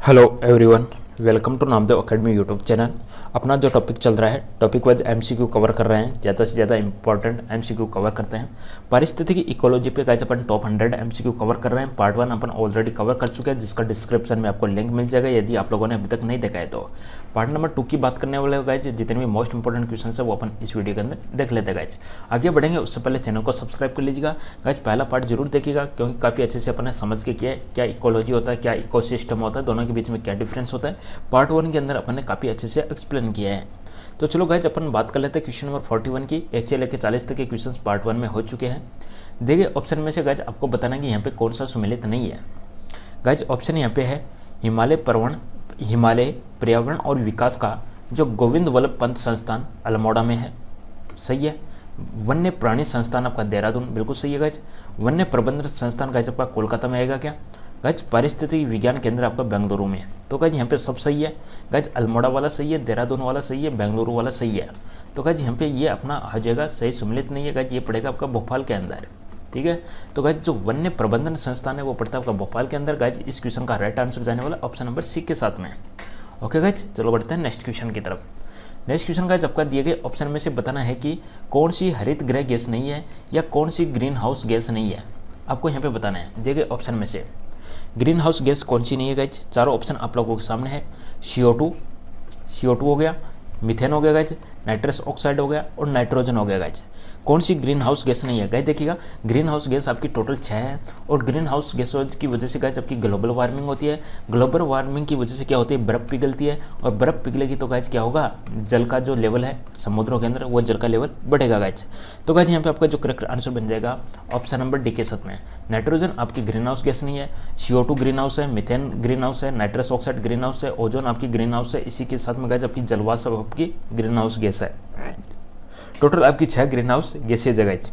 Hello everyone, welcome to Namdev academy YouTube channel. अपना जो topic चल रहा है, टॉपिक वाइज एमसीक्यू कवर कर रहे हैं, ज़्यादा से ज़्यादा इंपॉर्टेंट एमसीक्यू कवर करते हैं। पारिस्थितिकी इकोलॉजी पे गाइस अपन टॉप 100 एमसीक्यू कवर कर रहे हैं। पार्ट 1 अपन ऑलरेडी कवर कर चुके हैं, जिसका डिस्क्रिप्शन में आपको लिंक मिल जाएगा यदि आप लोगों ने अभी तक नहीं देखा है तो। पार्ट नंबर 2 की बात करने वाले गाइस, जितने भी मोस्ट इंपॉर्टेंट क्वेश्चन है वो अपन इस वीडियो के अंदर देख लेते हैं गाइस। आगे बढ़ेंगे उससे पहले चैनल को सब्सक्राइब कर लीजिएगा गाइस। पहला पार्ट जरूर देखिएगा, क्योंकि काफ़ी अच्छे से अपन ने समझ के किया है क्या इकोलॉजी होता है, क्या इकोसिस्टम होता है, दोनों के बीच में क्या डिफरेंस होता है। पार्ट 1 के अंदर अपन ने काफ़ी अच्छे से एक्सप्लेन किया है। तो चलो गाइज अपन बात कर लेते हैं क्वेश्चन नंबर 41 की। 1 से लेकर 40 तक के क्वेश्चंस पार्ट 1 में हो चुके हैं। देखिए ऑप्शन में से गाइज आपको बताना कि यहाँ पे कौन सा सुमेलित नहीं है। गाइज ऑप्शन यहाँ पे है हिमालय पर्यावरण और विकास का जो गोविंद वल्लभ पंत संस्थान अल्मोड़ा में है, सही है। वन्य प्राणी संस्थान आपका देहरादून, बिल्कुल सही है गाइज। वन्य प्रबंधन संस्थान गाइज आपका कोलकाता में आएगा क्या। गाइज पारिस्थितिकी विज्ञान केंद्र आपका बेंगलुरु में है, तो गाइज यहाँ पे सब सही है। गाइज अल्मोड़ा वाला सही है, देहरादून वाला सही है, बेंगलुरु वाला सही है। तो गाइज यहाँ पे ये अपना आ जाएगा सही सुमेलित नहीं है गाइज, ये पड़ेगा आपका भोपाल के अंदर, ठीक है। तो गाइज जो वन्य प्रबंधन संस्थान है वो पड़ता है आपका भोपाल के अंदर। गाइज इस क्वेश्चन का राइट आंसर जाने वाला ऑप्शन नंबर सी के साथ में। ओके गाइज, चलो बढ़ते हैं नेक्स्ट क्वेश्चन की तरफ। नेक्स्ट क्वेश्चन गाइज आपका दिए गए ऑप्शन में से बताना है कि कौन सी हरित गृह गैस नहीं है या कौन सी ग्रीन हाउस गैस नहीं है। आपको यहाँ पे बताना है दिए गए ऑप्शन में से ग्रीन हाउस गैस कौन सी नहीं है गाइज। चारों ऑप्शन आप लोगों के सामने है। CO2 हो गया, मीथेन हो गया गाइज, नाइट्रस ऑक्साइड हो गया और नाइट्रोजन हो गया गाइज। कौन सी ग्रीन हाउस गैस नहीं है गाइज। देखिएगा ग्रीन हाउस गैस आपकी टोटल 6 है, और ग्रीन हाउस गैसों की वजह से गाइज आपकी ग्लोबल वार्मिंग होती है। ग्लोबल वार्मिंग की वजह से क्या होती है, बर्फ़ पिघलती है, और बर्फ़ पिघलेगी तो गाइज क्या होगा, जल का जो लेवल है समुद्रों के अंदर वो जल का लेवल बढ़ेगा गाइज। तो गाइज यहाँ पे आपका जो करेक्ट आंसर बन जाएगा ऑप्शन नंबर डी के साथ में। नाइट्रोजन आपकी ग्रीन हाउस गैस नहीं है, CO2 ग्रीन हाउस है, मीथेन ग्रीन हाउस है, नाइट्रस ऑक्साइड ग्रीन हाउस है, ओजोन आपकी ग्रीन हाउस है, इसी के साथ में गाइज आपकी जलवाष्प आपकी ग्रीन हाउस गैस है। टोटल आपकी 6 ग्रीन हाउस गैसेज है गाइज।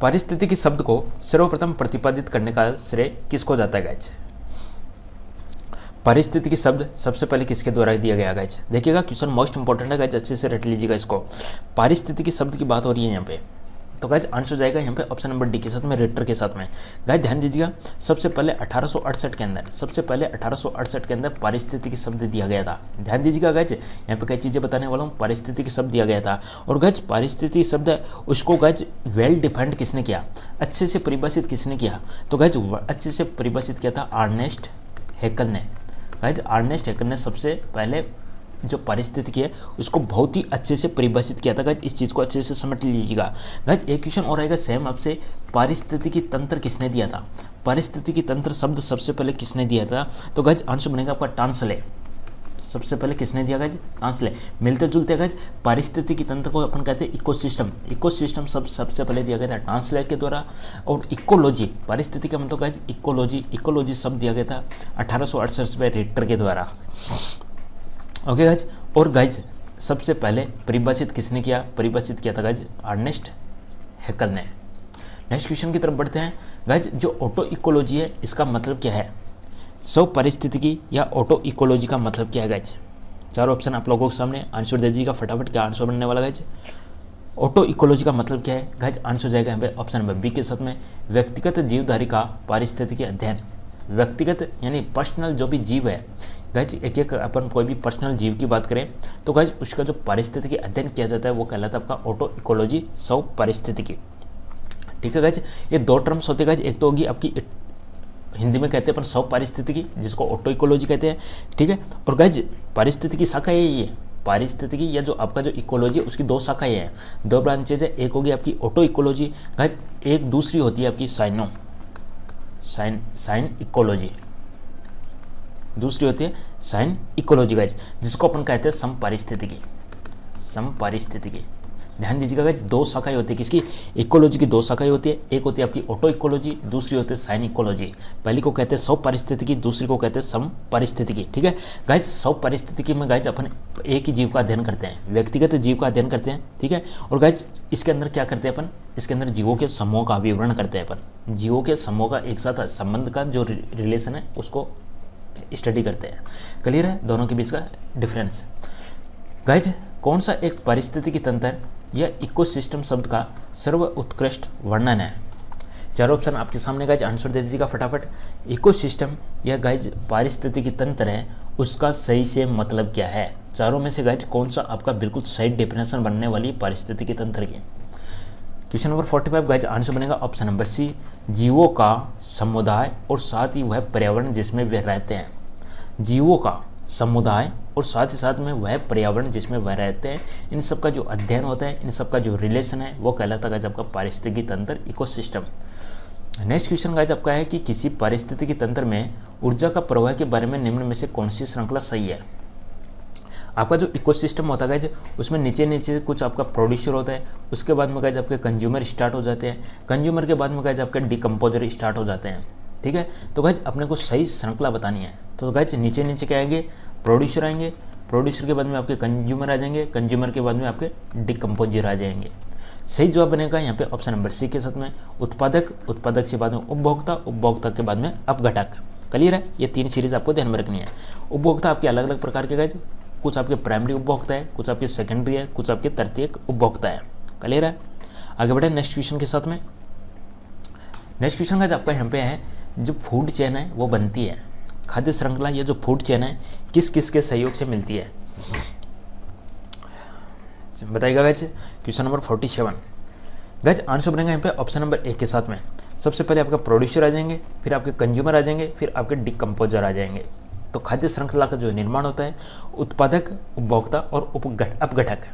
पारिस्थितिकी शब्द को सर्वप्रथम प्रतिपादित करने का श्रेय किसको जाता है गाइज। पारिस्थितिकी शब्द सबसे पहले किसके द्वारा दिया गया गाइज। देखिएगा क्वेश्चन मोस्ट इंपॉर्टेंट है गाइज, अच्छे से रट लीजिएगा इसको। पारिस्थितिकी शब्द की बात हो रही है यहाँ पे, तो गाइज आंसर जाएगा यहाँ पे ऑप्शन नंबर डी के साथ में, रिक्टर के साथ में। गाइज ध्यान दीजिएगा सबसे पहले 1868 के अंदर पारिस्थितिकी शब्द दिया गया था। ध्यान दीजिएगा गाइज, यहाँ पे कई चीज़ें बताने वाला हूँ। पारिस्थितिकी शब्द दिया गया था, और गाइज पारिस्थितिकी शब्द उसको गाइज वेल डिफाइंड किसने किया, अच्छे से परिभाषित किसने किया, तो गाइज अच्छे से परिभाषित किया था अर्नेस्ट हैकेल ने। गाइज अर्नेस्ट हैकेल ने सबसे पहले जो पारिस्थितिकी है उसको बहुत ही अच्छे से परिभाषित किया था। गाइज इस चीज़ को अच्छे से समझ लीजिएगा। गाइज एक क्वेश्चन और आएगा सेम आपसे, पारिस्थितिकी तंत्र किसने दिया था। पारिस्थितिकी तंत्र शब्द सबसे पहले किसने दिया था, तो गाइज आंसर बनेगा आपका टांसले। सबसे पहले किसने दिया गाइज, टांसले। मिलते जुलते गाइज पारिस्थितिकी तंत्र को अपन कहते हैं इकोसिस्टम सबसे पहले दिया गया था टांसले के द्वारा। और इकोलॉजी, पारिस्थितिकी का मतलब गाइज इकोलॉजी शब्द दिया गया था 1868 में रिक्टर के द्वारा। ओके गाइज, और गाइज सबसे पहले परिभाषित किसने किया, परिभाषित किया था गाइज अर्नेस्ट हैकेल ने। नेक्स्ट क्वेश्चन की तरफ बढ़ते हैं। गाइज जो ऑटो इकोलॉजी है इसका मतलब क्या है, स्व पारिस्थितिकी या ऑटो इकोलॉजी का मतलब क्या है गाइज। चारों ऑप्शन आप लोगों के सामने, आंसर दे दीजिएगा फटाफट, क्या आंसर बनने वाला गाइज। ऑटो इकोलॉजी का मतलब क्या है गाइज, आंसर जाएगा यहाँ पे ऑप्शन नंबर बी के साथ में, व्यक्तिगत जीवधारी का पारिस्थितिकी अध्ययन। व्यक्तिगत यानी पर्सनल जो भी जीव है गाइज, एक अपन कोई भी पर्सनल जीव की बात करें तो गाइज उसका जो पारिस्थितिकी अध्ययन किया जाता है वो कहलाता है आपका ऑटो इकोलॉजी, स्व पारिस्थितिकी। ठीक है गाइज, ये 2 टर्म्स होते हैं गाइज। एक तो होगी आपकी हिंदी में कहते हैं अपन स्व पारिस्थितिकी, जिसको ऑटो इकोलॉजी कहते हैं, ठीक है। और गाइज पारिस्थितिकी शाखा यही है, पारिस्थितिकी या जो आपका जो इकोलॉजी है उसकी 2 शाखाएं हैं, 2 ब्रांचेज है। एक होगी आपकी ऑटो इकोलॉजी गाइज, एक दूसरी होती है आपकी साइन इकोलॉजी, दूसरी होती है साइन इकोलॉजी गाइज, जिसको अपन कहते हैं समपारिस्थितिकी। ध्यान दीजिएगा गाइज 2 शाखाएं होती है किसकी, इकोलॉजी की 2 शाखाएं होती है। एक होती है आपकी ऑटो इकोलॉजी, दूसरी होती है साइन इकोलॉजी। पहली को कहते हैं स्व पारिस्थितिकी, दूसरी को कहते हैं सम पारिस्थितिकी। ठीक है गाइज, स्व पारिस्थितिकी में गाइज अपन एक ही जीव का अध्ययन करते हैं, व्यक्तिगत जीव का अध्ययन करते हैं, ठीक है। और गाइज इसके अंदर क्या करते हैं अपन, इसके अंदर जीवों के समूह का विवरण करते हैं अपन, जीवों के समूह का एक साथ संबंध का जो रिलेशन है उसको स्टडी करते हैं। क्लियर है दोनों के बीच का डिफरेंस। गाइज कौन सा एक पारिस्थितिकी तंत्र या इकोसिस्टम शब्द का सर्वोत्कृष्ट वर्णन है। चारों ऑप्शन आपके सामने गाइज, आंसर दे दीजिएगा फटाफट। इकोसिस्टम या गाइज पारिस्थितिकी तंत्र है, उसका सही से मतलब क्या है? चारों में से गाइज कौन सा आपका बिल्कुल सही डेफिनेशन बनने वाली पारिस्थितिकी तंत्र की? क्वेश्चन नंबर 45 गाइज, आंसर बनेगा ऑप्शन नंबर सी, जीवों का समुदाय और साथ ही वह पर्यावरण जिसमें वे रहते हैं। जीवों का समुदाय और साथ ही साथ में वह पर्यावरण जिसमें वह रहते हैं, इन सब का जो अध्ययन होता है, इन सब का जो रिलेशन है, वो कहलाता है आपका पारिस्थितिकी तंत्र, इकोसिस्टम। नेक्स्ट क्वेश्चन गाइज आपका है कि किसी पारिस्थितिकी तंत्र में ऊर्जा का प्रवाह के बारे में निम्न में से कौन सी श्रृंखला सही है? आपका जो इकोसिस्टम होता है गाइज, उसमें नीचे नीचे कुछ आपका प्रोड्यूसर होता है, उसके बाद में गाइज आपके कंज्यूमर स्टार्ट हो जाते हैं, कंज्यूमर के बाद में गाइज आपके डिकम्पोजर स्टार्ट हो जाते हैं। ठीक है, तो गाइज अपने को सही श्रृंखला बतानी है। तो गाइज नीचे नीचे क्या आएंगे? प्रोड्यूसर आएंगे, प्रोड्यूसर के बाद में आपके कंज्यूमर आ जाएंगे, कंज्यूमर के बाद में आपके डिकम्पोजर आ जाएंगे। सही जवाब बनेगा यहाँ पे ऑप्शन नंबर सी के साथ में उत्पादक, उत्पादक से बाद में उपभोक्ता, उपभोक्ता के बाद में अपघटक। क्लियर है? ये 3 सीरीज आपको ध्यान में रखनी है। उपभोक्ता आपके अलग अलग प्रकार के गाइज, कुछ आपके प्राइमरी उपभोक्ता है, कुछ आपके सेकेंडरी है, कुछ आपके तृतीयक उपभोक्ता है। क्लियर है? आगे बढ़े नेक्स्ट क्वेश्चन के साथ में। नेक्स्ट क्वेश्चन गाइज आपका यहाँ पे है, जो फूड चेन है वो बनती है, खाद्य श्रृंखला ये जो फूड चेन है किस किस के सहयोग से मिलती है? बताइएगा guys. Question number 47 guys, answer बनेगा यहाँ पे ऑप्शन नंबर ए के साथ में। सबसे पहले आपका प्रोड्यूसर आ जाएंगे, फिर आपके कंज्यूमर आ जाएंगे, फिर आपके डिकम्पोजर आ जाएंगे। तो खाद्य श्रृंखला का जो निर्माण होता है, उत्पादक, उपभोक्ता और अपघटक,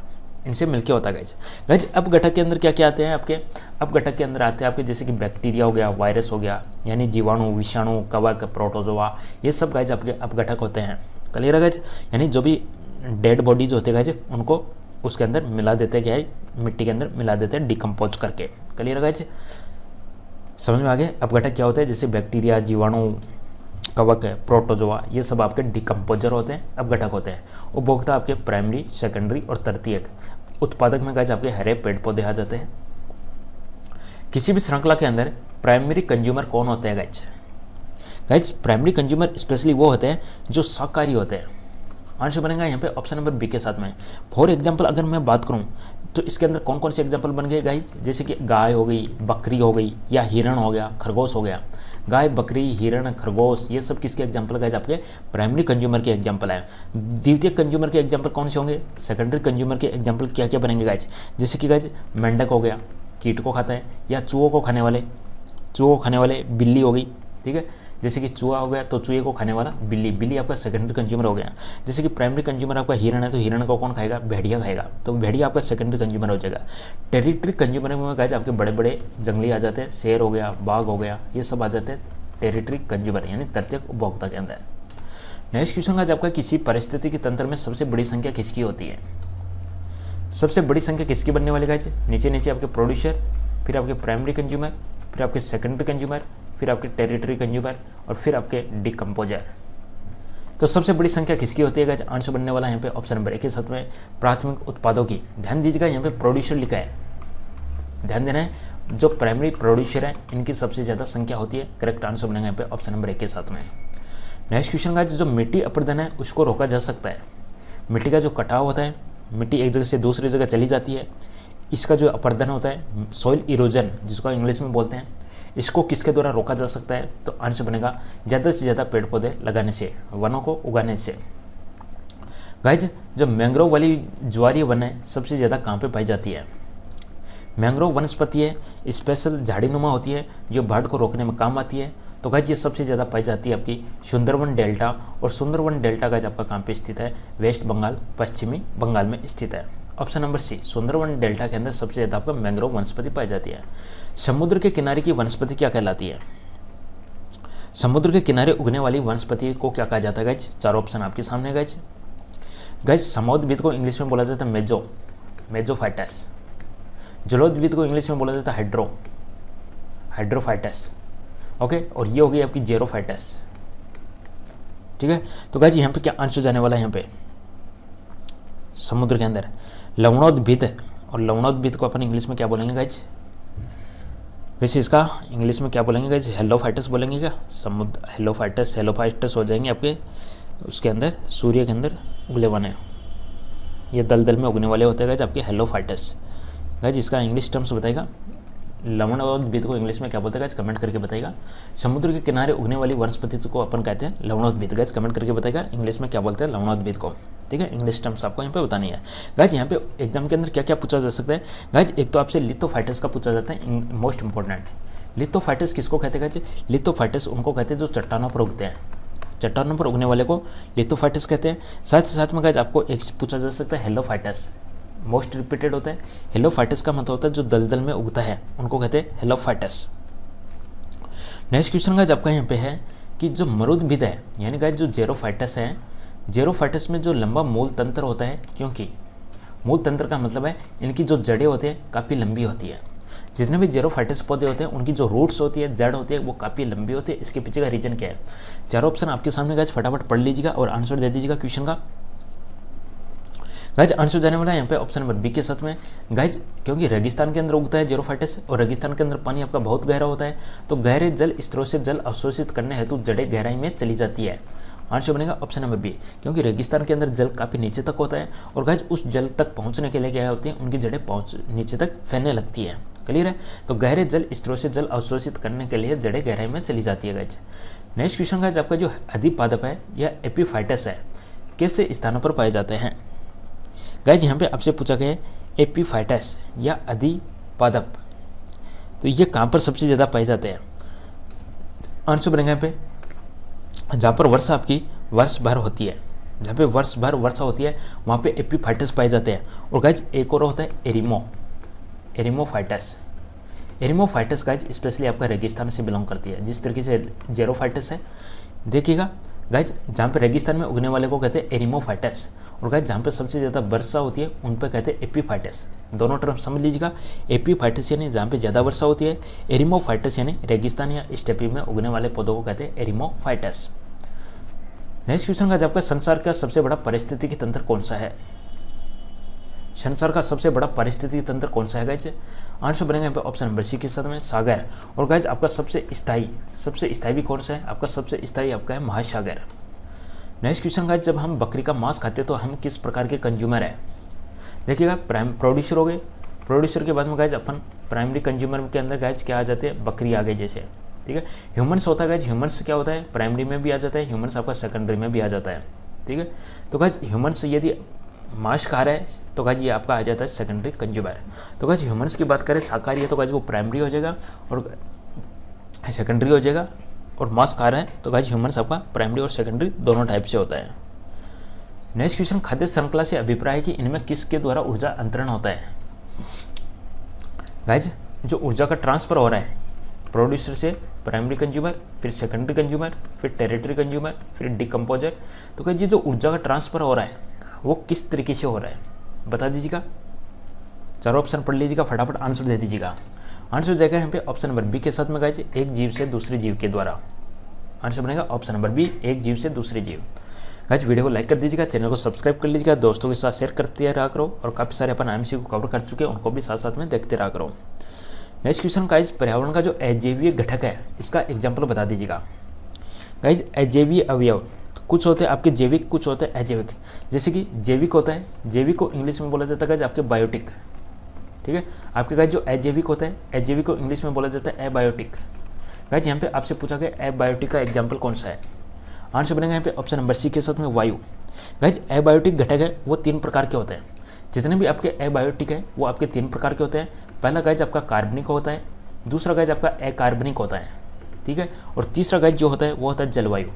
इनसे मिलकर होता है गाइज। गाइज अपघटक के अंदर क्या क्या आते हैं आपके? अपघटक के अंदर आते हैं आपके जैसे कि बैक्टीरिया हो गया, वायरस हो गया, यानी जीवाणु, विषाणु, कवक, प्रोटोजोआ, ये सब गाइज आपके अपघटक होते हैं। क्लियर है गाइज? यानी जो भी डेड बॉडीज होते हैं गाइज, उनको उसके अंदर मिला देते हैं, क्या है, मिट्टी के अंदर मिला देते हैं डिकम्पोज करके। क्लियर है गाइज? समझ में आ गया अपघटक क्या होता है? जैसे बैक्टीरिया, जीवाणु, कवक है, प्रोटोजोआ, ये सब आपके डिकम्पोजर होते हैं, अपघटक होते हैं। उपभोक्ता आपके प्राइमरी, सेकेंडरी और तृतीयक। उत्पादक में गाइज आपके हरे पेड़ पौधे आ जाते हैं। किसी भी श्रृंखला के अंदर प्राइमरी कंज्यूमर कौन होते हैं guys? Guys primary consumer specially वो होते हैं जो शाकाहारी होते हैं। आंसर बनेगा यहाँ पे ऑप्शन नंबर बी के साथ में। फॉर एग्जाम्पल अगर मैं बात करूँ तो इसके अंदर कौन कौन से एग्जाम्पल बन गए गाइज? जैसे कि गाय हो गई, बकरी हो गई, या हिरण हो गया, खरगोश हो गया। गाय, बकरी, हिरण, खरगोश, ये सब किसके एग्जाम्पल गाइज? आपके प्राइमरी कंज्यूमर के एग्जाम्पल है। द्वितीय कंज्यूमर के एग्जाम्पल कौन से होंगे? सेकेंडरी कंज्यूमर के एग्जाम्पल क्या क्या बनेंगे गाइज? जैसे कि गाइज मेंढक हो गया, कीट को खाता है, या चूहों को खाने वाले बिल्ली हो गई। ठीक है, जैसे कि चूहा हो गया तो चूहे को खाने वाला बिल्ली, बिल्ली आपका सेकेंडरी कंज्यूमर हो गया। जैसे कि प्राइमरी कंज्यूमर आपका हिरण है तो हिरण को कौन खाएगा? भेड़िया खाएगा, तो भेड़िया आपका सेकेंडरी कंज्यूमर हो जाएगा। टेरिटरी कंज्यूमर में गाइज आपके बड़े बड़े जंगली आ जाते हैं, शेर हो गया, बाघ हो गया, ये सब आ जाते हैं टेरिटरी कंज्यूमर यानी तृतीयक उपभोक्ता के अंदर। नेक्स्ट क्वेश्चन गाइज आपका, किसी पारिस्थितिकी तंत्र में सबसे बड़ी संख्या किसकी होती है? सबसे बड़ी संख्या किसकी बनने वाली गाइज? नीचे नीचे आपके प्रोड्यूसर, फिर आपके प्राइमरी कंज्यूमर, फिर आपके सेकेंडरी कंज्यूमर, फिर आपके टेरिटरी कंज्यूमर और फिर आपके डिकम्पोजर। तो सबसे बड़ी संख्या किसकी होती है गाइज? आंसर बनने वाला है यहाँ पे ऑप्शन नंबर ए के साथ में, प्राथमिक उत्पादों की। ध्यान दीजिएगा यहाँ पे प्रोड्यूसर लिखा है, ध्यान देना है। जो प्राइमरी प्रोड्यूसर है इनकी सबसे ज़्यादा संख्या होती है। करेक्ट आंसर बनेगा यहाँ पे ऑप्शन नंबर ए के साथ में। नेक्स्ट क्वेश्चन गाइज, जो मिट्टी अपरदन है उसको रोका जा सकता है। मिट्टी का जो कटाव होता है, मिट्टी एक जगह से दूसरी जगह चली जाती है, इसका जो अपरदन होता है, सॉइल इरोजन जिसको इंग्लिश में बोलते हैं, इसको किसके द्वारा रोका जा सकता है? तो आंसर बनेगा ज़्यादा से ज़्यादा पेड़ पौधे लगाने से, वनों को उगाने से। गाइज जो मैंग्रोव वाली ज्वारीय वन है सबसे ज़्यादा कहाँ पे पाई जाती है? मैंग्रोव वनस्पति है, स्पेशल झाड़ीनुमा होती है जो बाढ़ को रोकने में काम आती है। तो गाइज ये सबसे ज़्यादा पाई जाती है आपकी सुंदरवन डेल्टा, और सुंदरवन डेल्टा गाइज आपका कहाँ पे स्थित है? वेस्ट बंगाल, पश्चिमी बंगाल में स्थित है। Option number C, Sundarvan delta के अंदर सबसे ज़्यादा आपका मैंग्रोव वनस्पति पाई जाती है। समुद्र के किनारे की वनस्पति क्या कहलाती है? समुद्र के किनारे उगने वाली वनस्पति को क्या कहा जाता है गाइज? चार ऑप्शन आपके सामने गाइज। गाइज समोद्भिद को इंग्लिश में बोला जाता है मेजोफाइटस। जलोद्भिद को इंग्लिश में बोला जाता है हाइड्रोफाइटस। ओके, और ये हो गई आपकी जेरोफाइटस। ठीक है, तो गाइज यहाँ पे क्या आंसर जाने वाला है? यहाँ पे समुद्र के अंदर लवणोद्भिद, और लवणोद्भिद को अपन इंग्लिश में क्या बोलेंगे गाइज? वैसे इसका इंग्लिश में क्या बोलेंगे गाइज? हेलोफाइटस बोलेंगे क्या? समुद्र हेलोफाइटस हो जाएंगे आपके उसके अंदर, सूर्य के अंदर उगले बने, ये दलदल में उगने वाले होते हैं गाइज आपके हेलोफाइटस। गाइज इसका इंग्लिश टर्म्स बताएगा लवणोद्भिद को इंग्लिश में क्या बोलते हैं गाइस, कमेंट करके बताइएगा। समुद्र के किनारे उगने वाली वनस्पति को अपन कहते हैं लवणोद्भिद। गाइस कमेंट करके बताइएगा इंग्लिश में क्या बोलते हैं लवणोद्भिद को। ठीक है, इंग्लिश टर्म्स आपको यहाँ पे बतानी है। गाइस यहाँ पे एग्जाम के अंदर क्या क्या पूछा जा सकता है। गाइस एक तो आपसे लिथोफाइटस का पूछा जाता है, मोस्ट इंपॉर्टेंट। लिथोफाइटस किसको कहते हैं गाइस, लिथोफाइटस उनको कहते हैं जो चट्टानों पर उगते हैं, चट्टानों पर उगने वाले को लिथोफाइटस कहते हैं। साथ ही साथ में गाइस आपको एक पूछा जा सकता है हेलोफाइटस, मोस्ट रिपीटेड होता है। हेलोफाइटस का मतलब होता है जो दलदल में उगता है, उनको कहते हैं हेलोफाइटस। नेक्स्ट क्वेश्चन गाइस आपका यहाँ पे है कि जो मरुद्भिद है यानी गाइस जो जेरोफाइटस है, जेरोफाइटस में जो लंबा मूल तंत्र होता है, क्योंकि मूल तंत्र का मतलब है इनकी जो जड़ें होती है काफ़ी लंबी होती है। जितने भी जेरोफाइटस पौधे होते हैं उनकी जो रूट्स होती है, जड़ होती है, वो काफ़ी लंबी होती है। इसके पीछे का रीजन क्या है, चारों ऑप्शन आपके सामने गाइस फटाफट पढ़ लीजिएगा और आंसर दे दीजिएगा क्वेश्चन का। गाइज आंसर जाने वाला है यहाँ पे ऑप्शन नंबर बी के साथ में। गाइज क्योंकि रेगिस्तान के अंदर उगता है जेरोफाइटस और रेगिस्तान के अंदर पानी आपका बहुत गहरा होता है, तो गहरे जल स्तरों से जल अवशोषित करने हेतु जड़ें गहराई में चली जाती है। आंसर बनेगा ऑप्शन नंबर बी, क्योंकि रेगिस्तान के अंदर जल काफ़ी नीचे तक होता है और गाइज उस जल तक पहुँचने के लिए क्या होती है, उनकी जड़ें नीचे तक फैलने लगती है। क्लियर है, तो गहरे जल स्तरों से जल अवशोषित करने के लिए जड़ें गहराई में चली जाती है। गाइज नेक्स्ट क्वेश्चन गाइज आपका जो अधिपादप है या एपीफाइटस है, कैसे स्थानों पर पाए जाते हैं। गाइज यहाँ पे आपसे पूछा गया है एपीफाइटस या अधिपादप, तो ये कहाँ पर सबसे ज़्यादा पाए जाते हैं। आंसर बनेगा यहाँ पे जहाँ पर वर्षा आपकी वर्ष भर होती है, जहाँ पे वर्ष भर वर्षा होती है वहाँ पे एपीफाइटस पाए जाते हैं। और गाइज एक और होता है एरिमोफाइटस। एरिमोफाइटस गाइज स्पेशली आपका रेगिस्तान से बिलोंग करती है, जिस तरीके से जेरोफाइटस है। देखिएगा गाइज जहाँ पे रेगिस्तान में उगने वाले को कहते हैं एरिमोफाइटस, और गाइज जहाँ पे सबसे ज़्यादा वर्षा होती है उन पे कहते हैं एपीफाइटस। दोनों टर्म समझ लीजिएगा, एपीफाइटस यानी जहाँ पे ज़्यादा वर्षा होती है, एरिमोफाइटस यानी रेगिस्तान या स्टेपी में उगने वाले पौधों को कहते हैं एरिमोफाइटस। नेक्स्ट क्वेश्चन गाइज आपका संसार का सबसे बड़ा पारिस्थितिकी तंत्र कौन सा है। संसार का सबसे बड़ा पारिस्थितिकी तंत्र कौन सा है गाइज। आंसर बनेगा यहाँ पे ऑप्शन नंबर सी के साथ में सागर। और गाइज आपका सबसे स्थायी भी कौन सा है, आपका सबसे स्थायी आपका है महासागर। नेक्स्ट क्वेश्चन गाइज जब हम बकरी का मांस खाते हैं तो हम किस प्रकार के कंज्यूमर है। देखिएगा प्रोड्यूसर हो गए, प्रोड्यूसर के बाद में गाइज अपन प्राइमरी कंज्यूमर के अंदर गाइज क्या आ जाते हैं, बकरी आ गई जैसे। ठीक है, ह्यूमंस होता है गाइज, ह्यूमंस क्या होता है प्राइमरी में भी आ जाता है, ह्यूमंस आपका सेकेंडरी में भी आ जाता है। ठीक है, तो गाइज ह्यूमंस यदि मांस खा रहा है तो गाइज ये आपका आ जाता है सेकेंडरी कंज्यूमर। तो गाइज ह्यूमंस की बात करें शाकाहारी है तो गाइज वो प्राइमरी हो जाएगा और सेकेंडरी हो जाएगा, और मांस खा रहा है तो गाइज ह्यूमंस आपका प्राइमरी और सेकेंडरी दोनों टाइप से होता है। नेक्स्ट क्वेश्चन खाद्य श्रृंखला से अभिप्राय है कि इनमें किसके द्वारा ऊर्जा अंतरण होता है। गाइज जो ऊर्जा का ट्रांसफर हो रहा है प्रोड्यूसर से प्राइमरी कंज्यूमर, फिर सेकेंडरी कंज्यूमर, फिर टेरिटरी कंज्यूमर, फिर डिकम्पोजर, तो गाइज ये जो ऊर्जा का ट्रांसफर हो रहा है वो किस तरीके से हो रहा है बता दीजिएगा। चारों ऑप्शन पढ़ लीजिएगा, फटाफट आंसर दे दीजिएगा। आंसर जाएगा यहाँ पे ऑप्शन नंबर बी के साथ में गाइज एक जीव से दूसरे जीव के द्वारा। आंसर बनेगा ऑप्शन नंबर बी, एक जीव से दूसरे जीव। गाइज वीडियो को लाइक कर दीजिएगा, चैनल को सब्सक्राइब कर लीजिएगा, दोस्तों के साथ शेयर करते रहा करो, और काफ़ी सारे अपन एमसी को कवर कर चुके हैं उनको भी साथ साथ में देखते रहा करो। नेक्स्ट क्वेश्चन गाइज पर्यावरण का जो अजैवीय घटक है इसका एग्जाम्पल बता दीजिएगा। गाइज अजैवीय अवयव कुछ होते हैं आपके जैविक, कुछ होते हैं अजैविक। जैसे कि जैविक होता है, जैविक को इंग्लिश में बोला जाता है गाइज आपके बायोटिक। ठीक है, आपके गाइज जो अजैविक होता है, अजैविक को इंग्लिश में बोला जाता है एबायोटिक। गाइज यहाँ पे आपसे पूछा गया एबायोटिक का एग्जाम्पल कौन सा है। आंसर बनेगा यहाँ पे ऑप्शन नंबर सी के साथ में वायु। गाइज एबायोटिक घटक है वो 3 प्रकार के होते हैं। जितने भी आपके एबायोटिक है वो आपके 3 प्रकार के होते हैं। पहला गाइज आपका कार्बनिक होता है, दूसरा गाइज आपका अकार्बनिक होता है। ठीक है, और तीसरा गाइज जो होता है वो होता है जलवायु।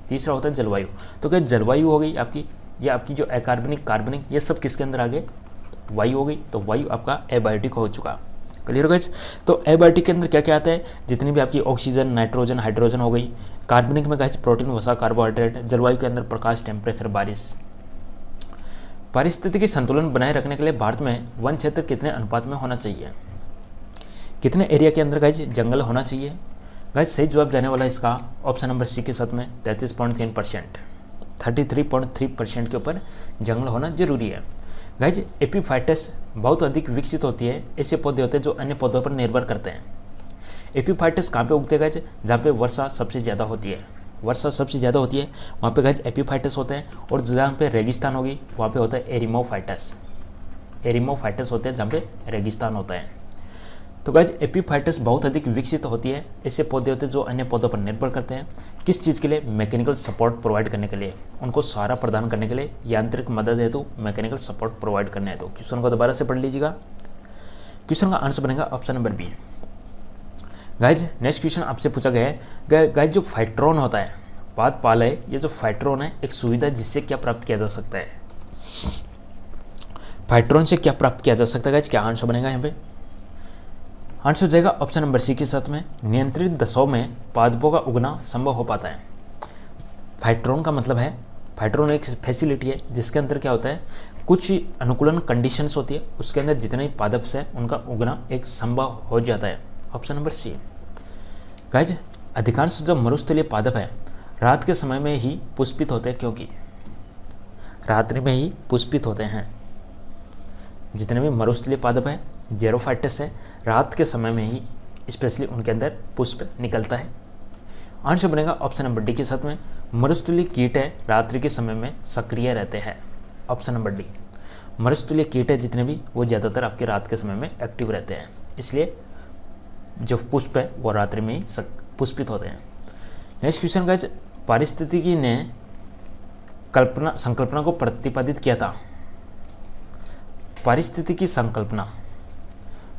तीसरा होता है जलवायु। तो क्या जलवायु हो गई आपकी, या आपकी जो अकार्बनिक कार्बनिक ये सब किसके अंदर आ गए, वायु हो गई। तो वायु आपका एबायोटिक हो चुका। क्लियर हो गया। तो एबायोटिक के अंदर क्या क्या आता है, जितनी भी आपकी ऑक्सीजन, नाइट्रोजन, हाइड्रोजन हो गई। कार्बनिक में गाइस प्रोटीन, वसा, कार्बोहाइड्रेट। जलवायु के अंदर प्रकाश, टेम्परेचर, बारिश। पारिस्थितिकी संतुलन बनाए रखने के लिए भारत में वन क्षेत्र कितने अनुपात में होना चाहिए, कितने एरिया के अंदर गाइस जंगल होना चाहिए। गाइस सही जवाब जाने वाला है इसका ऑप्शन नंबर सी के साथ में 33.3%, 33.3% के ऊपर जंगल होना जरूरी है। गाइज एपीफाइटस बहुत अधिक विकसित होती है, ऐसे पौधे होते हैं जो अन्य पौधों पर निर्भर करते हैं। एपीफाइटस कहाँ पे उगते हैं गाइज, जहाँ पे वर्षा सबसे ज़्यादा होती है। वर्षा सबसे ज़्यादा होती है वहाँ पे गाइज एपीफाइटस होते हैं, और जहाँ पे रेगिस्तान होगी वहाँ पे होता है एरिमोफाइटस। एरिमोफाइटस होते हैं जहाँ पे रेगिस्तान होता है। तो गाइज एपीफाइटस बहुत अधिक विकसित होती है। ऐसे पौधे होते हैं जो अन्य पौधों पर निर्भर करते हैं। किस चीज़ के लिए? मैकेनिकल सपोर्ट प्रोवाइड करने के लिए, उनको सहारा प्रदान करने के लिए, यांत्रिक मदद हेतु, मैकेनिकल सपोर्ट प्रोवाइड करने हेतु। क्वेश्चन को दोबारा से पढ़ लीजिएगा। क्वेश्चन का आंसर बनेगा option number B. Guys next question आपसे पूछा गया है, गाइज जो फाइट्रोन होता है, बात पाल है, ये जो फाइट्रोन है एक सुविधा जिससे क्या प्राप्त किया जा सकता है? फाइट्रोन से क्या प्राप्त किया जा सकता है गाइज? क्या आंसर बनेगा यहाँ पे? आंसर हो जाएगा ऑप्शन नंबर सी के साथ में, नियंत्रित दशाओं में पादपों का उगना संभव हो पाता है। फाइट्रोन का मतलब है, फाइट्रोन एक फैसिलिटी है जिसके अंदर क्या होता है, कुछ अनुकूलन कंडीशंस होती है, उसके अंदर जितने भी पादप है उनका उगना एक संभव हो जाता है। ऑप्शन नंबर सी। गाइज अधिकांश जो मरुस्थलीय पादप है रात के समय में ही पुष्पित होते हैं, क्योंकि रात्रि में ही पुष्पित होते हैं। जितने भी मरुस्थलीय पादप है, जेरोफाइटस है, रात के समय में ही स्पेशली उनके अंदर पुष्प निकलता है। आंसर बनेगा ऑप्शन नंबर डी के साथ में, मरुस्थलीय कीट है रात्रि के समय में सक्रिय रहते हैं। Option number D. मरुस्थलीय कीट है जितने भी, वो ज़्यादातर आपके रात के समय में एक्टिव रहते हैं, इसलिए जो पुष्प है वो रात्रि में ही पुष्पित होते हैं। नेक्स्ट क्वेश्चन गाइस, पारिस्थितिकी ने संकल्पना को प्रतिपादित किया था। पारिस्थितिकी संकल्पना,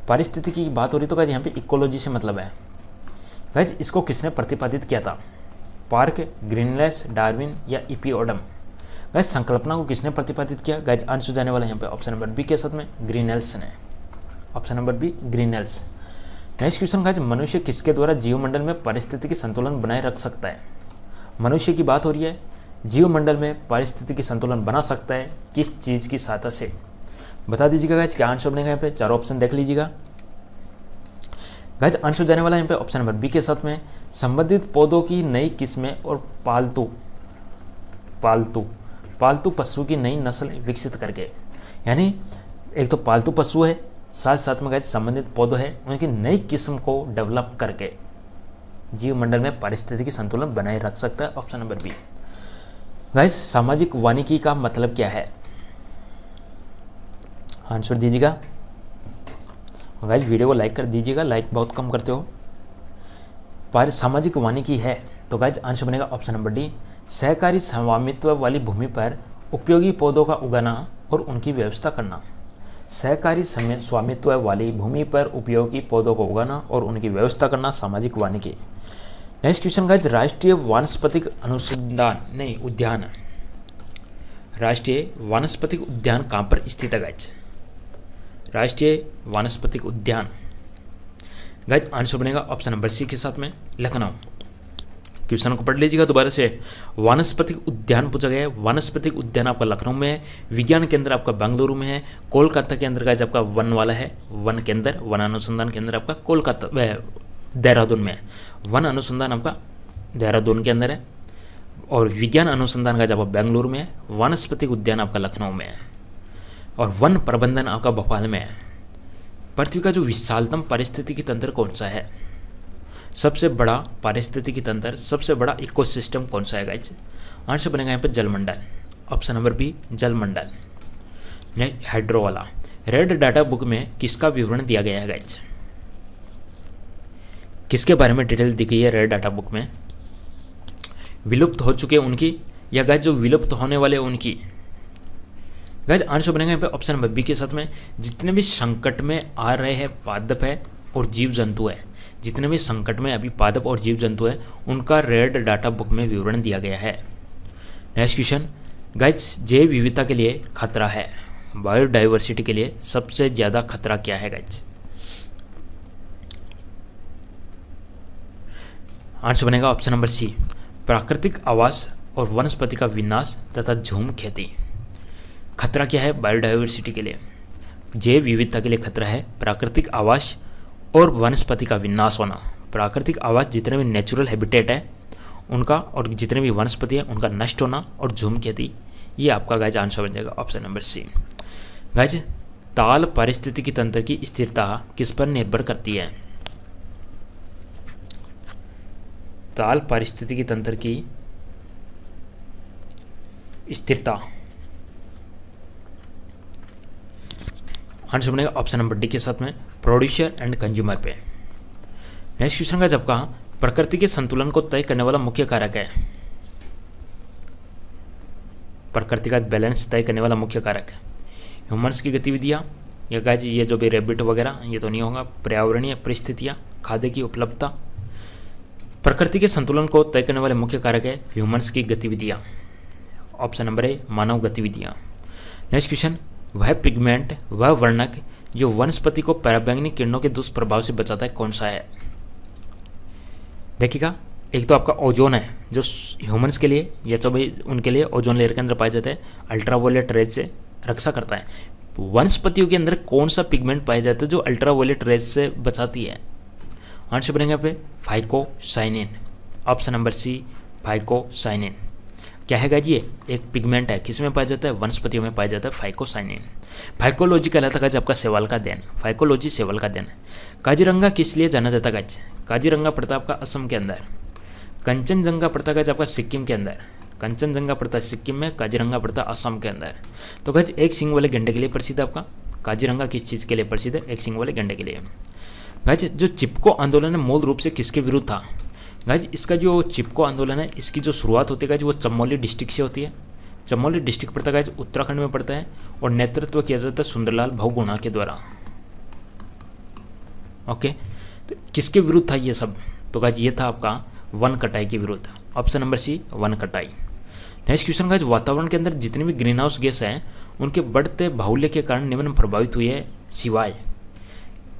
पारिस्थितिकी की बात हो रही तो गाइस यहाँ पे इकोलॉजी से मतलब है। गाइस इसको किसने प्रतिपादित किया था? पार्क, ग्रीनलैंड, डार्विन या इपिओडम? गाइस संकल्पना को किसने प्रतिपादित किया? गाइस आंसर जाने वाला है यहाँ पे ऑप्शन नंबर बी के साथ में, ग्रीनलैंड ने। Option number B Greenland. Next question guys, मनुष्य किसके द्वारा जीवमंडल में पारिस्थितिकी संतुलन बनाए रख सकता है? मनुष्य की बात हो रही है, जीवमंडल में पारिस्थितिकी संतुलन बना सकता है किस चीज़ की सहायता से? बता दीजिएगा गाइस, क्या आंसर बनेगा यहाँ पे? चारों ऑप्शन देख लीजिएगा। गाइस आंसर जाने वाला है यहाँ पे ऑप्शन नंबर बी के साथ में, संबंधित पौधों की नई किस्में और पालतू पशु की नई नस्ल विकसित करके। यानी एक तो पालतू पशु है, साथ साथ में गाइस संबंधित पौधे हैं, उनकी नई किस्म को डेवलप करके जीवमंडल में पारिस्थितिकी संतुलन बनाए रख सकता है। Option number B. गाइस सामाजिक वानिकी का मतलब क्या है? आंसर दीजिएगा। गाइस वीडियो को लाइक कर दीजिएगा, लाइक बहुत कम करते हो। सामाजिक वानिकी है तो गाइस आंसर बनेगा ऑप्शन नंबर डी, सहकारी स्वामित्व वाली भूमि पर उपयोगी पौधों का उगाना और उनकी व्यवस्था करना। सहकारी स्वामित्व वाली भूमि पर उपयोगी पौधों को उगाना और उनकी व्यवस्था करना सामाजिक वानिकी। नेक्स्ट क्वेश्चन गाइस, राष्ट्रीय वानस्पतिक उद्यान, राष्ट्रीय वानस्पतिक उद्यान कहाँ पर स्थित है गाइस? राष्ट्रीय वानस्पतिक उद्यान गाइस आंसर बनेगा ऑप्शन नंबर सी के साथ में, लखनऊ। क्वेश्चन को पढ़ लीजिएगा दोबारा से। वानस्पतिक उद्यान पूछा गया है, वानस्पतिक उद्यान आपका लखनऊ में है, विज्ञान केंद्र आपका बेंगलुरु में है, कोलकाता के अंदर गाइस आपका वन वाला है, वन केंद्र, वन अनुसंधान केंद्र आपका कोलकाता देहरादून में है, वन अनुसंधान आपका देहरादून के अंदर है, और विज्ञान अनुसंधान गाइस आपका बेंगलुरु में है, वानस्पतिक उद्यान आपका लखनऊ में है, और वन प्रबंधन आपका भोपाल में है। पृथ्वी का जो विशालतम पारिस्थितिकी तंत्र कौन सा है? सबसे बड़ा पारिस्थितिकी तंत्र, सबसे बड़ा इकोसिस्टम कौन सा है गाइस? आंसर बनेगा यहाँ पर जलमंडल। ऑप्शन नंबर बी जलमंडल। नेक्स्ट हाइड्रो वाला, रेड डाटा बुक में किसका विवरण दिया गया है गाइस? किसके बारे में डिटेल दी गई है रेड डाटा बुक में? विलुप्त हो चुके उनकी या गाइस जो विलुप्त होने वाले उनकी? गाइस आंसर बनेगा यहाँ पे ऑप्शन नंबर बी के साथ में, जितने भी संकट में आ रहे हैं पादप है और जीव जंतु है, जितने भी संकट में अभी पादप और जीव जंतु है उनका रेड डाटा बुक में विवरण दिया गया है। नेक्स्ट क्वेश्चन गाइस, जैव विविधता के लिए खतरा है, बायोडाइवर्सिटी के लिए सबसे ज़्यादा खतरा क्या है गाइस? आंसर बनेगा ऑप्शन नंबर सी, प्राकृतिक आवास और वनस्पति का विनाश तथा झूम खेती। खतरा क्या है बायोडाइवर्सिटी के लिए? जैव विविधता के लिए खतरा है प्राकृतिक आवास और वनस्पति का विनाश होना। प्राकृतिक आवास जितने भी नेचुरल हैबिटेट है उनका, और जितने भी वनस्पति है उनका नष्ट होना, और झूम खेती, ये आपका गाइस आंसर बन जाएगा ऑप्शन नंबर सी। गाइस ताल पारिस्थितिकी तंत्र की स्थिरता किस पर निर्भर करती है? ताल पारिस्थितिकी तंत्र की स्थिरता, आंसर बनेगा ऑप्शन नंबर डी के साथ में प्रोड्यूसर एंड कंज्यूमर पे। नेक्स्ट क्वेश्चन का जब कहा प्रकृति के संतुलन को तय करने वाला मुख्य कारक है, प्रकृति का बैलेंस तय करने वाला मुख्य कारक है ह्यूमंस की गतिविधियाँ या गाइज ये जो भी रेबिट वगैरह ये तो नहीं होगा, पर्यावरणीय परिस्थितियाँ, खाद्य की उपलब्धता। प्रकृति के संतुलन को तय करने वाले मुख्य कारक है ह्यूमंस की गतिविधियाँ, ऑप्शन नंबर ए मानव गतिविधियाँ। नेक्स्ट क्वेश्चन वह पिगमेंट वह वर्णक जो वनस्पति को पराबैंगनी किरणों के दुष्प्रभाव से बचाता है कौन सा है। देखिएगा एक तो आपका ओजोन है जो ह्यूमंस के लिए या तो भाई उनके लिए ओजोन लेयर के अंदर पाया जाता है, अल्ट्रावायलेट रेज से रक्षा करता है। वनस्पतियों के अंदर कौन सा पिगमेंट पाया जाता है जो अल्ट्रावायलेट रेज से बचाती है। आंसर बनेगा यहाँ पे phycocyanin, option number C phycocyanin. क्या है गाइज ये एक पिगमेंट है, किस में पाया जाता है, वनस्पतियों में पाया जाता है फाइकोसाइनिन। फाइकोलॉजी कहलाता है आपका सेवाल का अध्ययन, फाइकोलॉजी सेवाल का अध्ययन। काजीरंगा किस लिए जाना जाता है गाइज, काजीरंगा पड़ता है आपका असम के अंदर, कंचनजंगा पड़ता है आपका सिक्किम के अंदर, कंचनजंगा पड़ता है सिक्किम में, काजीरंगा पड़ता है असम के अंदर। तो गाइज एक सींग वाले गैंडे के लिए प्रसिद्ध है आपका काजीरंगा, किस चीज़ के लिए प्रसिद्ध है, एक सींग वाले गैंडे के लिए। गाइज जो चिपको आंदोलन है मूल रूप से किसके विरुद्ध था। गाइज इसका जो चिपको आंदोलन है इसकी जो शुरुआत होती है गाइज वो चमोली डिस्ट्रिक्ट से होती है। चमोली डिस्ट्रिक्ट पड़ता है गाइज उत्तराखंड में पड़ता है और नेतृत्व किया जाता है सुंदरलाल बहुगुणा के द्वारा। ओके तो किसके विरुद्ध था ये सब, तो गाइज ये था आपका वन कटाई के विरुद्ध, ऑप्शन नंबर सी वन कटाई। नेक्स्ट क्वेश्चन गाइज वातावरण के अंदर जितनी भी ग्रीन हाउस गैस हैं उनके बढ़ते बाहुल्य के कारण निम्न प्रभावित हुई है सिवाय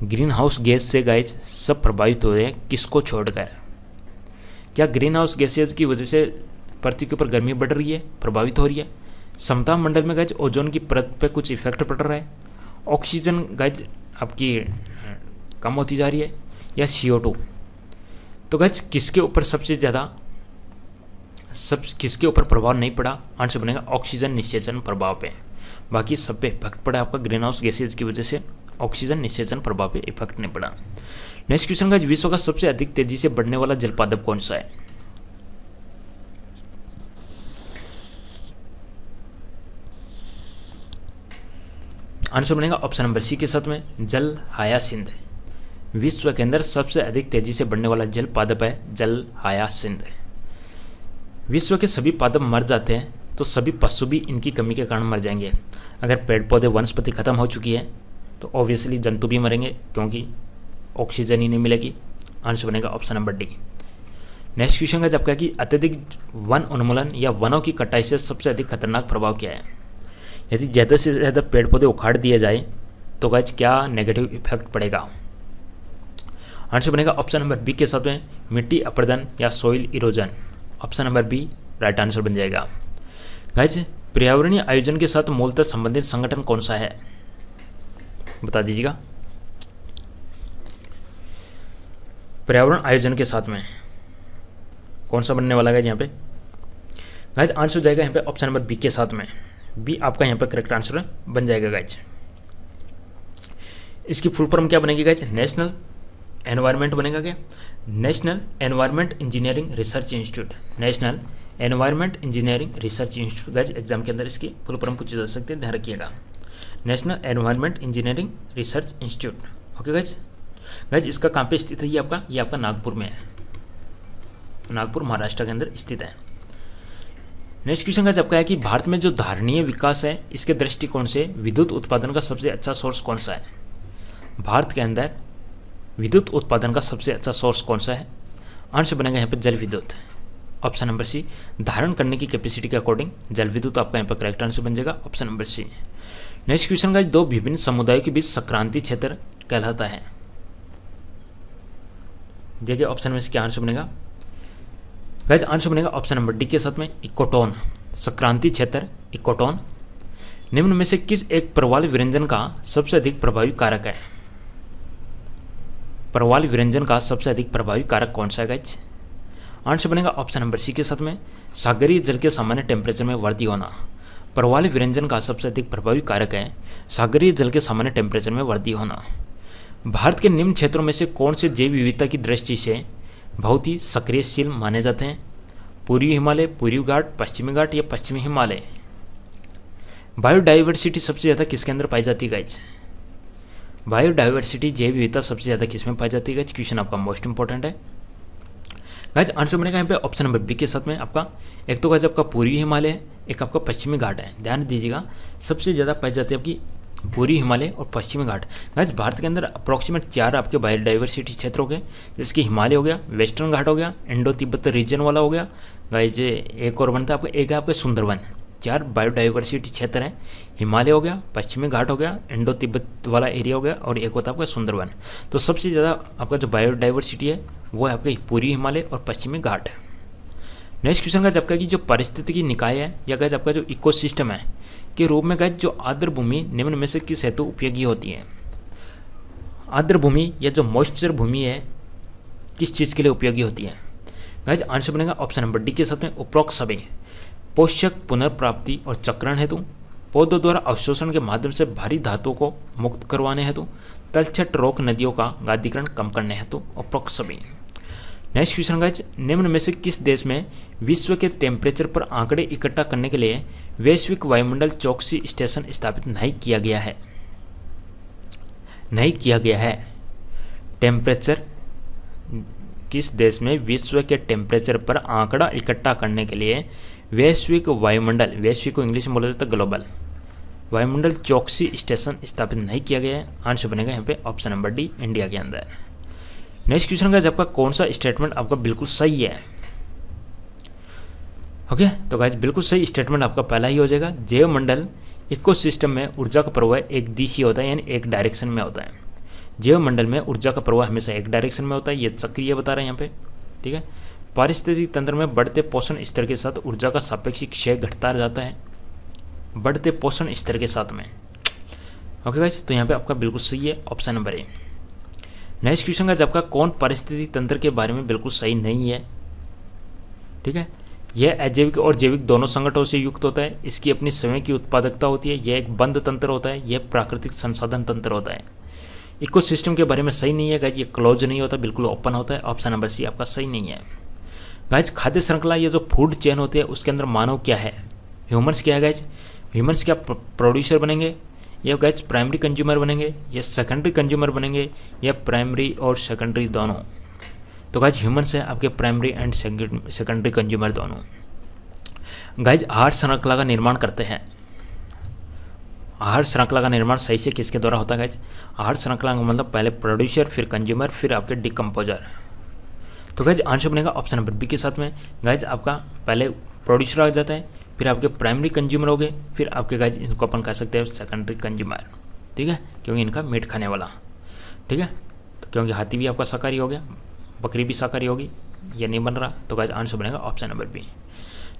ग्रीन हाउस गैस से गाइज सब प्रभावित हुए हैं किसको छोड़कर। क्या ग्रीन हाउस गैसेज की वजह से पृथ्वी के ऊपर गर्मी बढ़ रही है, प्रभावित हो रही है। समता मंडल में गाइज ओजोन की परत पे कुछ इफेक्ट पड़ रहा है, ऑक्सीजन गाइज आपकी कम होती जा रही है, या CO2। तो गाइज किसके ऊपर सबसे ज़्यादा किसके ऊपर प्रभाव नहीं पड़ा, आंसर बनेगा ऑक्सीजन निषेचन प्रभाव पे। बाकी सब पे इफेक्ट पड़ा आपका ग्रीन हाउस गैसेज की वजह से, ऑक्सीजन निषेचन प्रभाव पे इफेक्ट नहीं पड़ा। नेक्स्ट क्वेश्चन का विश्व का सबसे अधिक तेजी से बढ़ने वाला जल पादप कौन सा है। आंसर बनेगा ऑप्शन नंबर सी के साथ में जल हायासिंथ। विश्व के अंदर सबसे अधिक तेजी से बढ़ने वाला जल पादप है जल हायासिंथ। विश्व के सभी पादप मर जाते हैं तो सभी पशु भी इनकी कमी के कारण मर जाएंगे। अगर पेड़ पौधे वनस्पति खत्म हो चुकी है तो ऑब्वियसली जंतु भी मरेंगे क्योंकि ऑक्सीजन ही नहीं मिलेगी। आंसर बनेगा option number D. Next question का जब कहा कि अत्यधिक वन उन्मूलन या वनों की कटाई से सबसे अधिक खतरनाक प्रभाव क्या है। यदि ज़्यादा से ज़्यादा पेड़ पौधे उखाड़ दिए जाए तो गाइज क्या नेगेटिव इफेक्ट पड़ेगा। आंसर बनेगा ऑप्शन नंबर बी के साथ में मिट्टी अपरदन या soil erosion, option number B right answer बन जाएगा। गाइज पर्यावरणीय आयोजन के साथ मूलतः संबंधित संगठन कौन सा है, बता दीजिएगा। पर्यावरण आयोजन के साथ में कौन सा बनने वाला है यहाँ पे। गाइज आंसर जाएगा यहाँ पे ऑप्शन नंबर बी के साथ में, बी आपका यहाँ पे करेक्ट आंसर बन जाएगा गाइज। इसकी फुल फॉर्म क्या बनेगी गाइज, नेशनल एनवायरनमेंट बनेगा क्या, national environment engineering research institute, national environment engineering research institute. Guys exam के अंदर इसकी फुल फॉर्म पूछी जा सकती है, ध्यान रखिएगा, national environment engineering research institute. Okay guys. Guys इसका कहाँ पे स्थित है ये आपका नागपुर में है, नागपुर महाराष्ट्र के अंदर स्थित है। नेक्स्ट क्वेश्चन का जब कहा है कि भारत में जो धारणीय विकास है इसके दृष्टिकोण से विद्युत उत्पादन का सबसे अच्छा सोर्स कौन सा है। भारत के अंदर विद्युत उत्पादन का सबसे अच्छा सोर्स कौन सा है। आंसर बनेगा यहाँ पे जल विद्युत, ऑप्शन नंबर सी। धारण करने की कैपेसिटी के अकॉर्डिंग जल विद्युत आपका यहाँ पर करेक्ट आंसर बन जाएगा, option number C. Next question का दो विभिन्न समुदायों के बीच संक्रांति क्षेत्र कहलाता है। देखिए ऑप्शन में से क्या आंसर बनेगा। गाइज आंसर बनेगा ऑप्शन नंबर डी के साथ में इकोटोन, संक्रांति क्षेत्र इकोटोन। निम्न में से किस एक प्रवाल विरंजन का सबसे अधिक प्रभावी कारक है। प्रवाल विरंजन का सबसे अधिक प्रभावी कारक कौन सा है गाइज। आंसर बनेगा ऑप्शन नंबर सी के साथ में सागरीय जल के सामान्य टेम्परेचर में वृद्धि होना। प्रवाल विरंजन का सबसे अधिक प्रभावी कारक है सागरीय जल के सामान्य टेम्परेचर में वृद्धि होना। भारत के निम्न क्षेत्रों में से कौन से जैव विविधता की दृष्टि से बहुत ही सक्रियशील माने जाते हैं। पूर्वी हिमालय, पूर्वी घाट, पश्चिमी घाट या पश्चिमी हिमालय। बायोडाइवर्सिटी सबसे ज़्यादा किसके अंदर पाई जाती है गाइज। बायोडाइवर्सिटी जैव विविधता सबसे ज़्यादा किस में पाई जाती है गाइज, क्वेश्चन आपका मोस्ट इंपॉर्टेंट है गाइज। आंसर बनेगा यहाँ पे ऑप्शन नंबर बी के साथ में आपका, एक तो गाइज आपका पूर्वी हिमालय है, एक आपका पश्चिमी घाट है। ध्यान दीजिएगा सबसे ज़्यादा पाई जाती है आपकी पूर्वी हिमालय और पश्चिमी घाट। गाइज भारत के अंदर अप्रॉक्सीमेट 4 आपके बायोडाइवर्सिटी क्षेत्र हो गए, जैसे कि हिमालय हो गया, वेस्टर्न घाट हो गया, इंडो तिब्बत रीजन वाला हो गया गाइज, एक और बनता है आपका, एक है आपका सुंदरवन। 4 बायोडाइवर्सिटी क्षेत्र हैं, हिमालय हो गया, पश्चिमी घाट हो गया, इंडो तिब्बत वाला एरिया हो गया और एक होता है आपका सुंदरवन। तो सबसे ज़्यादा आपका जो बायोडाइवर्सिटी है वो है आपका पूर्वी हिमालय और पश्चिमी घाट है। नेक्स्ट क्वेश्चन का आपका कि जो पारिस्थितिकी निकाय है या गाइज आपका जो इकोसिस्टम है के रूप में गाइज जो आर्द्र भूमि निम्न में से किस हेतु उपयोगी होती है। आर्द्र भूमि या जो मॉइस्चर भूमि है किस चीज़ के लिए उपयोगी होती है गाइज, आंसर बनेगा ऑप्शन नंबर डी के साथ में उपरोक्त सभी पोषक पुनर्प्राप्ति और चक्रण हेतु, पौधों द्वारा अवशोषण के माध्यम से भारी धातुओं को मुक्त करवाने हेतु, तलछट रोक नदियों का गादीकरण कम करने हेतु, उपरोक्त सभी। नेक्स्ट क्वेश्चन गाइज, निम्न में से किस देश में विश्व के टेम्परेचर पर आंकड़े इकट्ठा करने के लिए वैश्विक वायुमंडल चौकसी स्टेशन स्थापित नहीं किया गया है। नहीं किया गया है टेम्परेचर, किस देश में विश्व के टेम्परेचर पर आंकड़ा इकट्ठा करने के लिए वैश्विक वायुमंडल, वैश्विक को इंग्लिश में बोला जाता है ग्लोबल वायुमंडल चौकसी स्टेशन स्थापित नहीं किया गया है। आंसर बनेगा यहाँ पे ऑप्शन नंबर डी, इंडिया के अंदर। नेक्स्ट क्वेश्चन गाइज आपका कौन सा स्टेटमेंट आपका बिल्कुल सही है। ओके तो गाइज बिल्कुल सही स्टेटमेंट आपका पहला ही हो जाएगा, जैव मंडल इकोसिस्टम में ऊर्जा का प्रवाह एक दिशीय होता है, यानी एक डायरेक्शन में होता है। जैव मंडल में ऊर्जा का प्रवाह हमेशा एक डायरेक्शन में होता है, ये चक्रीय बता रहे हैं यहाँ पे, ठीक है। पारिस्थितिक तंत्र में बढ़ते पोषण स्तर के साथ ऊर्जा का सापेक्षिक क्षय घटता जाता है, बढ़ते पोषण स्तर के साथ में। ओके गाइज तो यहाँ पे आपका बिल्कुल सही है option number A. Next question का आपका कौन पारिस्थितिक तंत्र के बारे में बिल्कुल सही नहीं है, ठीक है। यह अजैविक और जैविक दोनों संगठनों से युक्त होता है, इसकी अपनी स्वयं की उत्पादकता होती है, यह एक बंद तंत्र होता है, यह प्राकृतिक संसाधन तंत्र होता है। इकोसिस्टम के बारे में सही नहीं है गाइज, ये क्लोज नहीं होता, बिल्कुल ओपन होता है। ऑप्शन नंबर सी आपका सही नहीं है गाइज। खाद्य श्रृंखला ये जो फूड चेन होती है उसके अंदर मानव क्या है, ह्यूमंस क्या है गाइज, ह्यूमंस क्या प्रोड्यूसर बनेंगे या गाइज प्राइमरी कंज्यूमर बनेंगे या सेकेंडरी कंज्यूमर बनेंगे या प्राइमरी और सेकेंडरी दोनों। तो गाइज ह्यूमंस है आपके प्राइमरी एंड सेकेंडरी कंज्यूमर दोनों। गाइज आहार श्रृंखला का निर्माण करते हैं, आहार श्रृंखला का निर्माण सही से किसके द्वारा होता है गाइज, आहार श्रृंखला का मतलब पहले प्रोड्यूसर फिर कंज्यूमर फिर आपके डिकम्पोजर। तो गाइज आंसर बनेगा ऑप्शन नंबर बी के साथ में। गाइज आपका पहले प्रोड्यूसर आ जाता है, फिर आपके प्राइमरी कंज्यूमर हो गए, फिर आपके गाइज इनको अपन कह सकते हैं सेकेंडरी कंज्यूमर, ठीक है, क्योंकि इनका मीट खाने वाला, ठीक है। तो क्योंकि हाथी भी आपका शाकाहारी हो गया, बकरी भी शाकाहारी होगी, ये नहीं बन रहा, तो गाइज आंसर बनेगा option number B.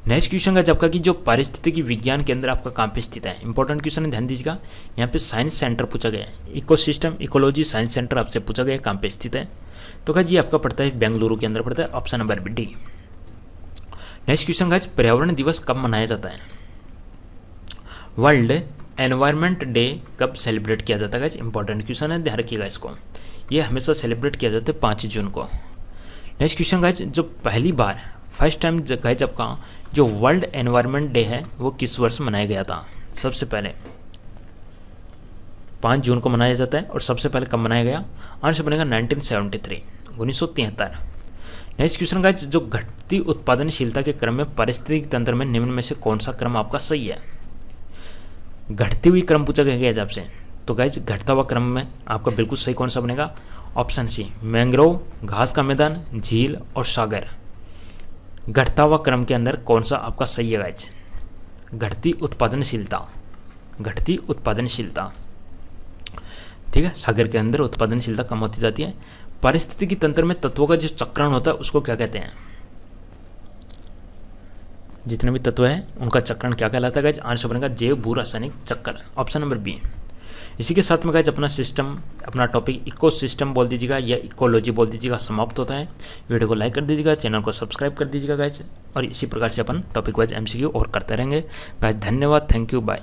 Next question guys आपका कि जो पारिस्थितिकी विज्ञान के अंदर आपका कहाँ पे स्थित है, इंपॉर्टेंट क्वेश्चन है, ध्यान दीजिएगा। यहाँ पे साइंस सेंटर पूछा गया है, इकोसिस्टम इकोलॉजी साइंस सेंटर आपसे पूछा गया है कहाँ पे स्थित है, तो गाइज ये आपका पड़ता है बेंगलुरु के अंदर पड़ता है, option number B D. Next question guys पर्यावरण दिवस कब मनाया जाता है, वर्ल्ड एनवायरनमेंट डे कब सेलिब्रेट किया जाता है गाइज, इंपॉर्टेंट क्वेश्चन है, ध्यान रखिएगा इसको, ये हमेशा सेलिब्रेट किया जाता है 5 जून को। नेक्स्ट क्वेश्चन गाइज जो पहली बार फर्स्ट टाइम गाइज आपका जो वर्ल्ड एनवायरनमेंट डे है वो किस वर्ष मनाया गया था, सबसे पहले 5 जून को मनाया जाता है, और सबसे पहले कब मनाया गया, आंसर बनेगा 1973 1973। नेक्स्ट क्वेश्चन गाइज जो घटती उत्पादनशीलता के क्रम में पारिस्थितिक तंत्र में निम्न में से कौन सा क्रम आपका सही है, घटती हुई क्रम पूछा गया गाइज आपसे, तो गाइज घटता हुआ क्रम में आपका बिल्कुल सही कौन सा बनेगा, ऑप्शन सी मैंग्रोव, घास का मैदान, झील और सागर। घटता हुआ क्रम के अंदर कौन सा आपका सही है गाइज, घटती उत्पादनशीलता, घटती उत्पादनशीलता, ठीक है, सागर के अंदर उत्पादनशीलता कम होती जाती है। पारिस्थितिकी तंत्र में तत्वों का जो चक्रण होता है उसको क्या कहते हैं, जितने भी तत्व हैं उनका चक्रण क्या कहलाता है गाइज, आंसर बनेगा जैव भू रासायनिक चक्र, ऑप्शन नंबर बी। इसी के साथ में गाइज अपना सिस्टम अपना टॉपिक इको सिस्टम बोल दीजिएगा या इकोलॉजी बोल दीजिएगा समाप्त होता है। वीडियो को लाइक कर दीजिएगा, चैनल को सब्सक्राइब कर दीजिएगा गाइज, और इसी प्रकार से अपन टॉपिक वाइज MCQ और करते रहेंगे गाइज। धन्यवाद, थैंक यू, बाय।